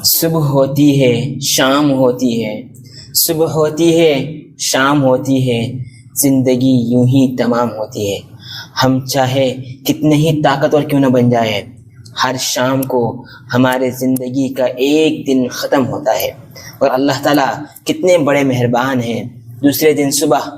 صبح ہوتی ہے شام ہوتی ہے، صبح ہوتی ہے شام ہوتی ہے، زندگی یوں ہی تمام ہوتی ہے۔ ہم چاہے کتنے ہی طاقتور کیوں نہ بن جائے، ہر شام کو ہمارے زندگی کا ایک دن ختم ہوتا ہے، اور اللہ تعالیٰ کتنے بڑے مہربان ہیں، دوسرے دن صبح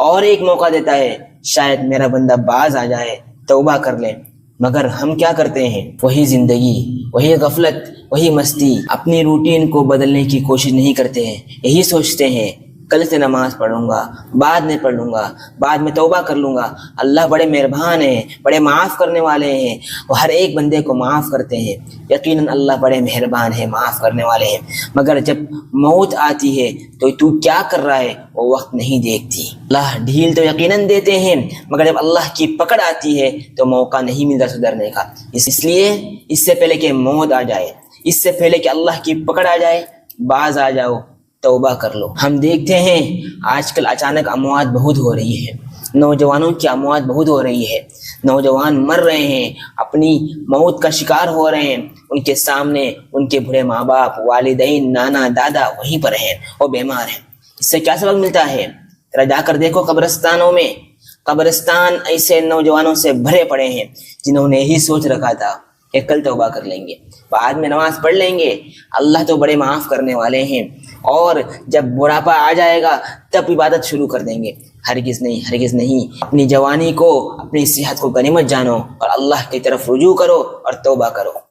اور ایک موقع دیتا ہے، شاید میرا بندہ باز آ جائے، توبہ کر لے۔ مگر ہم کیا کرتے ہیں؟ وہی زندگی، وہی غفلت، وہی مستی، اپنی روٹین کو بدلنے کی کوشش نہیں کرتے ہیں۔ یہی سوچتے ہیں کل سے نماز پڑھ لوں گا، بعد میں پڑھ لوں گا، بعد میں توبہ کر لوں گا۔ اللہ بڑے مہربان ہیں، بڑے معاف کرنے والے ہیں، وہ ہر ایک بندے کو معاف کرتے ہیں۔ یقیناً اللہ بڑے مہربان ہیں، معاف کرنے والے ہیں، مگر جب موت آتی ہے تو کیا کر رہا ہے وہ وقت نہیں دیکھتی۔ اللہ ڈھیل تو یقیناً دیتے ہیں، مگر جب اللہ کی پکڑ آتی ہے تو موقع نہیں ملتا سدھرنے کا۔ اس لیے اس سے پہلے کہ موت آ جائے، اس سے پہلے کہ اللہ کی پکڑ آ جائے، باز آ جاؤ، توبہ کر لو۔ ہم دیکھتے ہیں آج کل اچانک اموات بہت ہو رہی ہے، نوجوانوں کی اموات بہت ہو رہی ہے، نوجوان مر رہے ہیں، اپنی موت کا شکار ہو رہے ہیں، ان کے سامنے ان کے بڑے ماں باپ، والدین، نانا دادا وہیں پر ہیں، وہ بیمار ہیں۔ اس سے کیا سبق ملتا ہے؟ ذرا جا کر دیکھو قبرستانوں میں، قبرستان ایسے نوجوانوں سے بھرے پڑے ہیں جنہوں نے یہی سوچ رکھا تھا کہ کل توبہ کر لیں گے، بعد میں نماز پڑھ لیں گے، اللہ تو بڑے معاف کرنے والے ہیں، اور جب بڑھاپا آ جائے گا تب عبادت شروع کر دیں گے۔ ہرگز نہیں، ہرگز نہیں۔ اپنی جوانی کو، اپنی صحت کو غنیمت جانو اور اللہ کی طرف رجوع کرو اور توبہ کرو۔